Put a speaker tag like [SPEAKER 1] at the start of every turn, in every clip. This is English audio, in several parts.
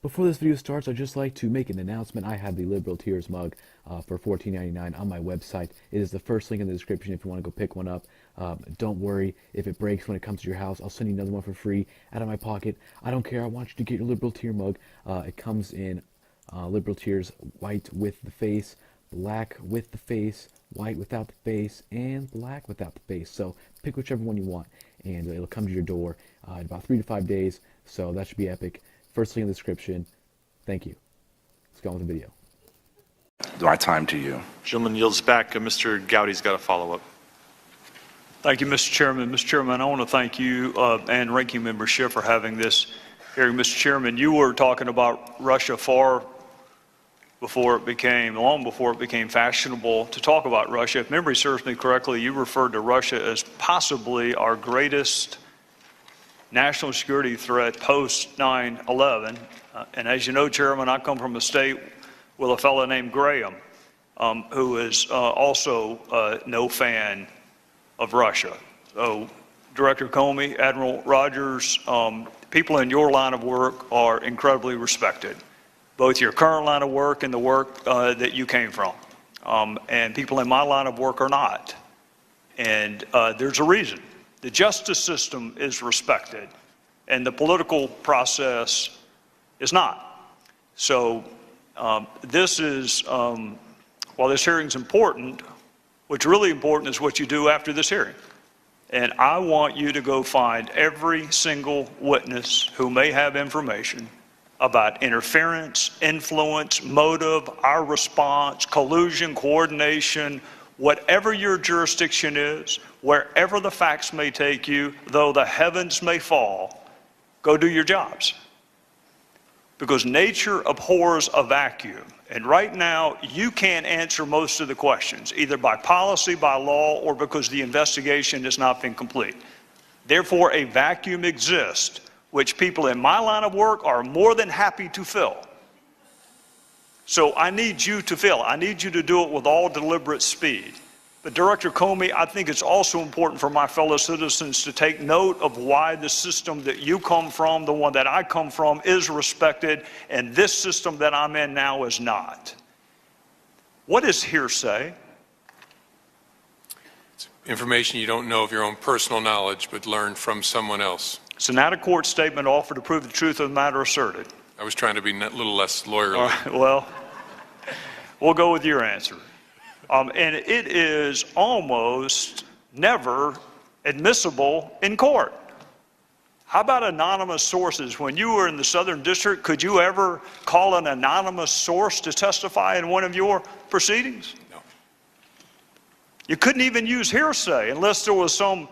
[SPEAKER 1] Before this video starts, I'd just like to make an announcement. I have the Liberal Tears mug for $14.99 on my website. It is the first link in the description if you want to go pick one up. Don't worry if it breaks when it comes to your house. I'll send you another one for free out of my pocket. I don't care. I want you to get your Liberal Tear mug. It comes in Liberal Tears white with the face, black with the face, white without the face, and black without the face. So pick whichever one you want, and it'll come to your door in about 3 to 5 days. So that should be epic. First link in the description. Thank you. Let's go on with the video.
[SPEAKER 2] My time to you.
[SPEAKER 3] Gentleman yields back. Mr. Gowdy's got a follow-up.
[SPEAKER 4] Thank you, Mr. Chairman. Mr. Chairman, I want to thank you and Ranking Member Schiff for having this hearing. Mr. Chairman, you were talking about Russia long before it became fashionable to talk about Russia. If memory serves me correctly, you referred to Russia as possibly our greatest national security threat post 9/11. And as you know, Chairman, I come from a state with a fellow named Graham, who is also no fan of Russia. So, Director Comey, Admiral Rogers, people in your line of work are incredibly respected, both your current line of work and the work that you came from. And people in my line of work are not. And there's a reason. The justice system is respected, and the political process is not. So this is, while this hearing is important, what's really important is what you do after this hearing. And I want you to go find every single witness who may have information about interference, influence, motive, our response, collusion, coordination, whatever your jurisdiction is, wherever the facts may take you, though the heavens may fall, go do your jobs. Because nature abhors a vacuum. And right now, you can't answer most of the questions, either by policy, by law, or because the investigation has not been complete. Therefore, a vacuum exists, which people in my line of work are more than happy to fill. So I need you to fill. I need you to do it with all deliberate speed. But Director Comey, I think it's also important for my fellow citizens to take note of why the system that you come from, the one that I come from, is respected, and this system that I'm in now is not. What is hearsay?
[SPEAKER 5] It's information you don't know of your own personal knowledge, but learned from someone else.
[SPEAKER 4] It's an out-of-court statement offered to prove the truth of the matter asserted.
[SPEAKER 5] I was trying to be a little less lawyerly.
[SPEAKER 4] All right, well, we'll go with your answer. And it is almost never admissible in court. How about anonymous sources? When you were in the Southern District, could you ever call an anonymous source to testify in one of your proceedings?
[SPEAKER 5] No.
[SPEAKER 4] You couldn't even use hearsay unless there was some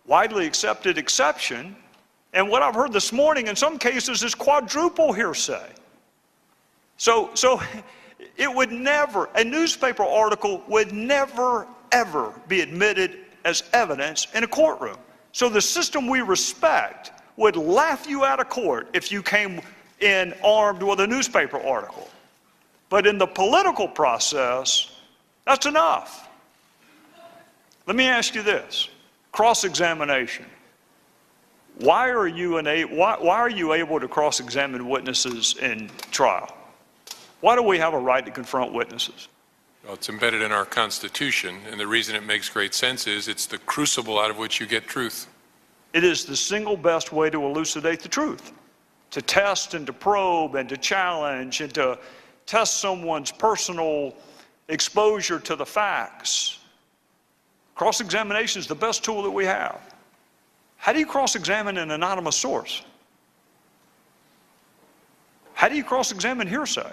[SPEAKER 4] widely accepted exception. And what I've heard this morning in some cases is quadruple hearsay. So it would never, a newspaper article would never, ever be admitted as evidence in a courtroom. So the system we respect would laugh you out of court if you came in armed with a newspaper article. But in the political process, that's enough. Let me ask you this, cross-examination. Why are you able to cross-examine witnesses in trial? Why do we have a right to confront witnesses?
[SPEAKER 5] Well, it's embedded in our Constitution, and the reason it makes great sense is it's the crucible out of which you get truth.
[SPEAKER 4] It is the single best way to elucidate the truth, to test and to probe and to challenge and to test someone's personal exposure to the facts. Cross-examination is the best tool that we have. How do you cross-examine an anonymous source? How do you cross-examine hearsay?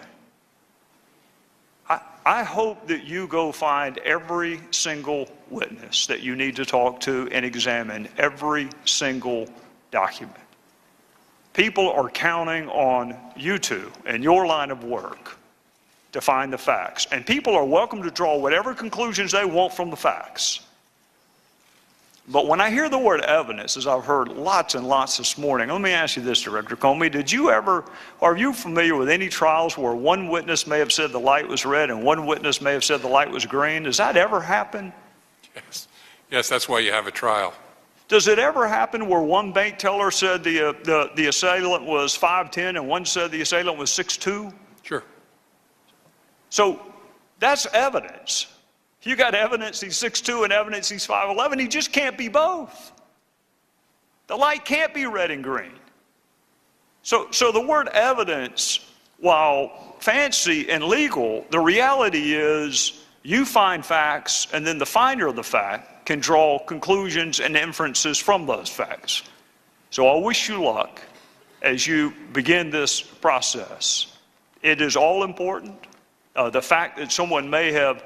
[SPEAKER 4] I hope that you go find every single witness that you need to talk to and examine every single document. People are counting on you two and your line of work to find the facts. And people are welcome to draw whatever conclusions they want from the facts. But when I hear the word evidence, as I've heard lots and lots this morning, let me ask you this, Director Comey, are you familiar with any trials where one witness may have said the light was red and one witness may have said the light was green? Does that ever happen?
[SPEAKER 5] Yes. Yes, that's why you have a trial.
[SPEAKER 4] Does it ever happen where one bank teller said the assailant was 5'10" and one said the assailant was 6'2"?
[SPEAKER 5] Sure.
[SPEAKER 4] So that's evidence. If you got evidence he's 6'2" and evidence he's 5'11", he just can't be both. The light can't be red and green. So the word evidence, while fancy and legal, the reality is you find facts, and then the finder of the fact can draw conclusions and inferences from those facts. So I wish you luck as you begin this process. It is all important. The fact that someone may have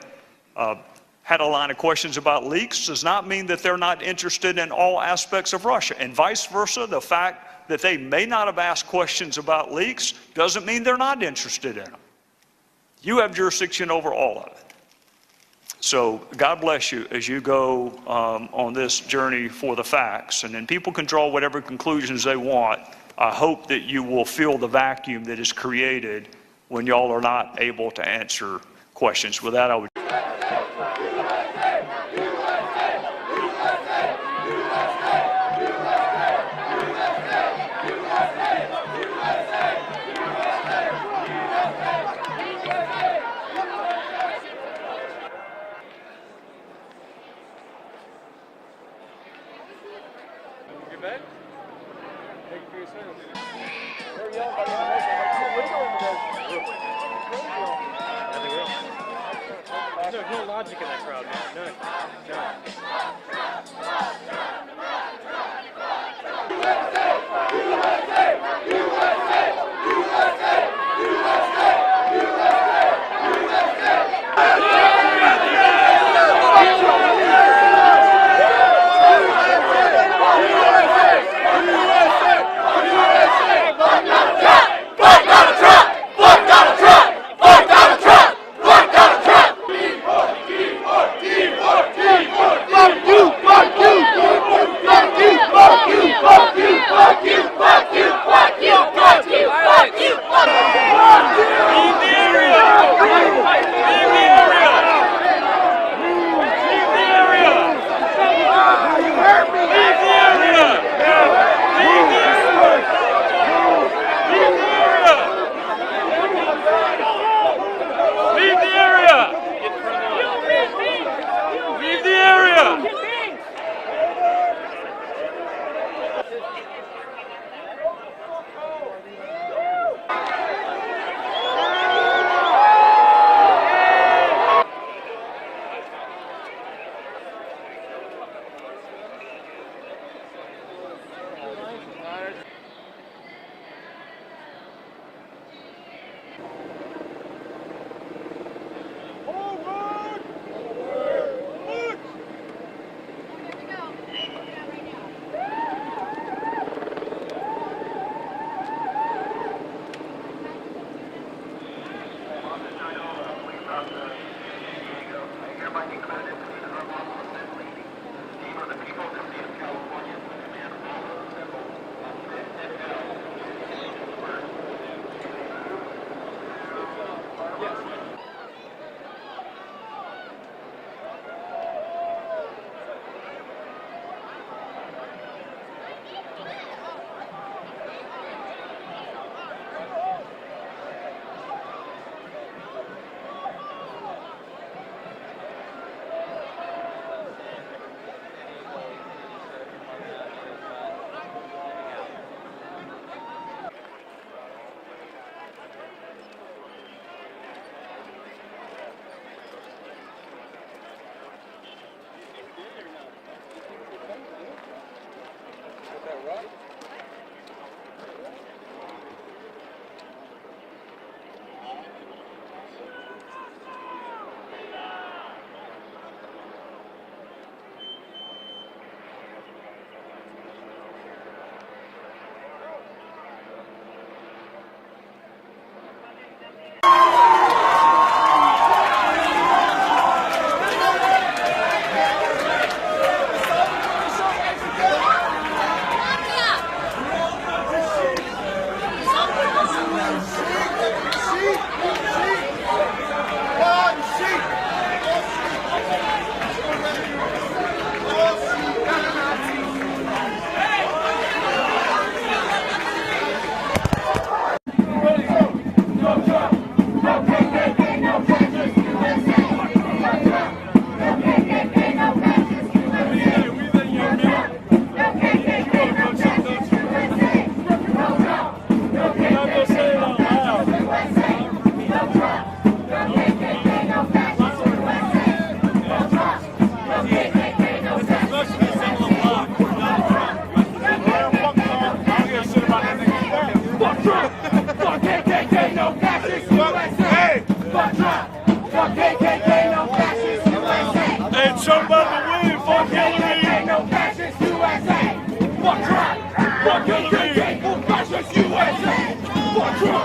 [SPEAKER 4] had a line of questions about leaks does not mean that they're not interested in all aspects of Russia, and vice versa. The fact that they may not have asked questions about leaks doesn't mean they're not interested in them. You have jurisdiction over all of it. So God bless you as you go on this journey for the facts, and then people can draw whatever conclusions they want. I hope that you will fill the vacuum that is created when y'all are not able to answer questions. With that, I would.
[SPEAKER 6] There's no logic in that crowd, man.
[SPEAKER 7] Fuck you!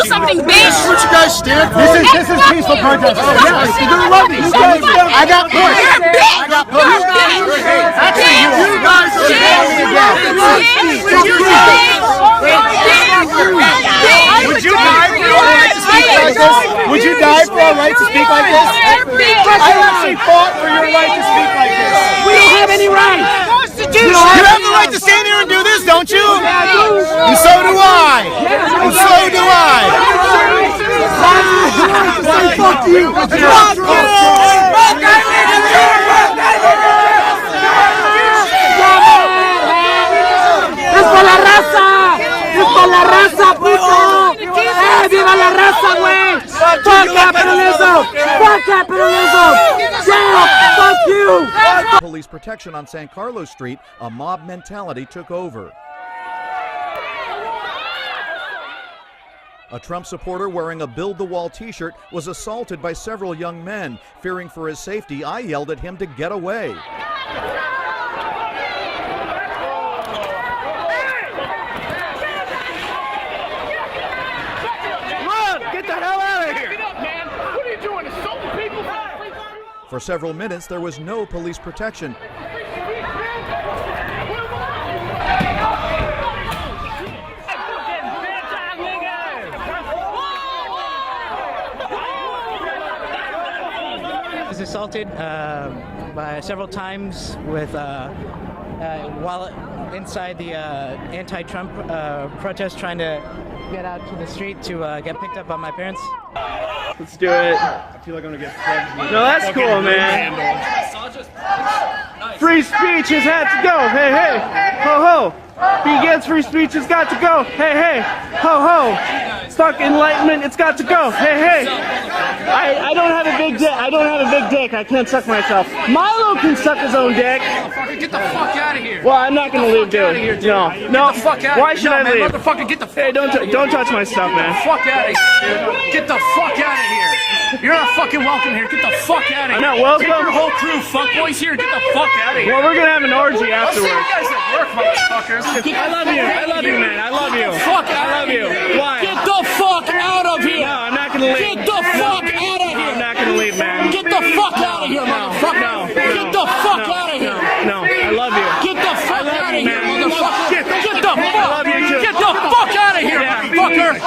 [SPEAKER 8] do something, bitch.
[SPEAKER 9] What you guys stand for? This is peaceful protest. Yes, you're gonna love me. I got pushed. I got pushed. Actually, you guys are telling me again. Would you die for your right to speak like this? Would you die for our right to speak like this? I actually fought for your right to speak like this.
[SPEAKER 6] We don't have any rights.
[SPEAKER 9] You have the right to stand here and do this, don't you? And so do I. And so do I. Fuck you. Fuck
[SPEAKER 6] ¡Es por la raza! ¡Es por la raza, puto! ¡Viva la raza, güey! ¡Fuck capitalism! ¡Fuck capitalism! Yeah! ¡Fuck you!
[SPEAKER 10] Police protection on San Carlos Street, a mob mentality took over. A Trump supporter wearing a Build the Wall t-shirt was assaulted by several young men. Fearing for his safety, I yelled at him to get away. For several minutes, there was no police protection.
[SPEAKER 11] I was assaulted by several times with while inside the anti-Trump protest, trying to get out to the street to get picked up by my parents.
[SPEAKER 6] Let's do it.
[SPEAKER 7] I feel like I'm gonna get fed.
[SPEAKER 6] No, that's cool, man. Free speech has had to go. Hey, hey. Ho, ho. Be against free speech, it's got to go. Hey, hey. Ho, ho. Fuck enlightenment, it's got to go. Hey, hey. I don't have a big dick. I don't have a big dick. I can't suck myself. Milo can suck his own dick.
[SPEAKER 7] Get the fuck out of here.
[SPEAKER 6] Well, I'm not gonna leave, dude. No.
[SPEAKER 7] Get the fuck out.
[SPEAKER 6] Why should I leave?
[SPEAKER 7] Motherfucker, get the fuck.
[SPEAKER 6] Hey, don't touch my stuff, man.
[SPEAKER 7] Fuck out of here, dude. Get the fuck out of here. You're not fucking welcome here. Get the fuck out of here.
[SPEAKER 6] I'm not welcome.
[SPEAKER 7] Take your whole crew, fuckboys here. Get the fuck out of here.
[SPEAKER 6] Well, we're gonna have an orgy
[SPEAKER 7] I'll see
[SPEAKER 6] afterwards.
[SPEAKER 7] you guys at work, motherfuckers.
[SPEAKER 6] I love you. I love you, man. I love you.
[SPEAKER 7] Fuck out.
[SPEAKER 6] I love you. Why?
[SPEAKER 7] Get the fuck out of here.
[SPEAKER 6] No, I'm not gonna leave.
[SPEAKER 7] Get the fuck out of here.
[SPEAKER 6] I'm not gonna leave, man.
[SPEAKER 7] Get the fuck out of here, motherfucker.
[SPEAKER 6] No.
[SPEAKER 7] Get the fuck out of here.
[SPEAKER 6] No, I love you.
[SPEAKER 7] Get the fuck out of here, motherfucker. Get the fuck.
[SPEAKER 6] I love you too.
[SPEAKER 7] Get the fuck out of here, motherfucker.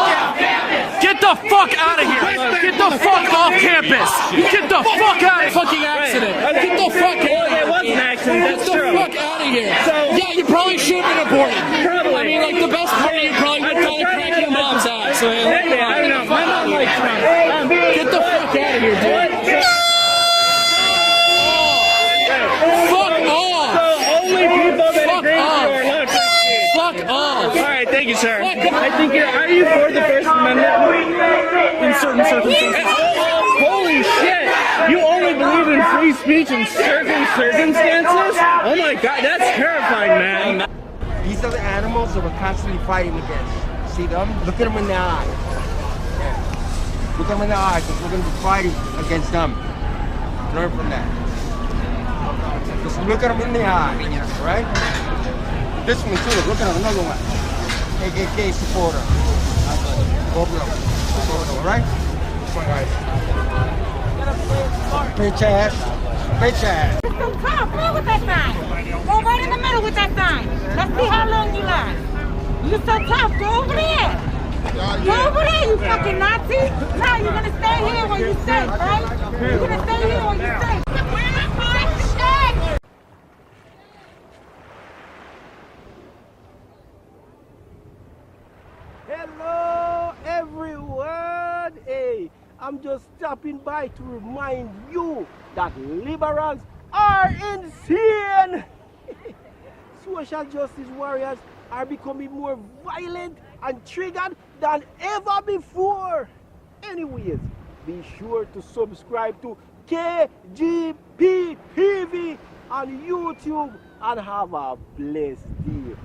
[SPEAKER 7] Get the fuck out of here. Get the fuck off campus. Get the fuck out of fucking accident. Get the fuck out of here.
[SPEAKER 6] It was an accident. That's
[SPEAKER 7] Get the
[SPEAKER 6] true.
[SPEAKER 7] fuck out of here. Yeah, you probably should have been aborted.
[SPEAKER 6] Probably.
[SPEAKER 7] I mean, like, the best part of you probably would have kind of cracked your mom's ass. So,
[SPEAKER 6] Maybe, I don't know. My mom likes Trump.
[SPEAKER 7] Get the fuck out of here, dude. Fuck off.
[SPEAKER 6] So only people that
[SPEAKER 7] Fuck
[SPEAKER 6] agree
[SPEAKER 7] off.
[SPEAKER 6] are allowed to speak.
[SPEAKER 7] Fuck off.
[SPEAKER 6] All right, thank you, sir. I think are you for the First Amendment in certain circumstances? Holy shit! You only believe in free speech in certain circumstances? Oh my god, that's terrifying, man.
[SPEAKER 12] These are the animals that we're constantly fighting against. See them? Look at them in the eye. Yeah. Look at them in the eye, because we're going to be fighting against them. Learn from that. Just look at them in the eye, right? This one too, look at another one. KKK supporter. Both of them. All right? Bitch ass. Bitch ass.
[SPEAKER 8] Come on with that sign. Go right in the middle with that sign. Let's see how long you last. You're so tough. Go over there. Go over there, you fucking Nazi. Now you're gonna stay here where you stay, right? You're gonna stay here where you stay.
[SPEAKER 6] Hello, everyone. Hey, I'm just stopping by to remind you that liberals are insane. Social justice warriors are becoming more violent and triggered than ever before. Anyways, be sure to subscribe to KGP TV on YouTube and have a blessed day.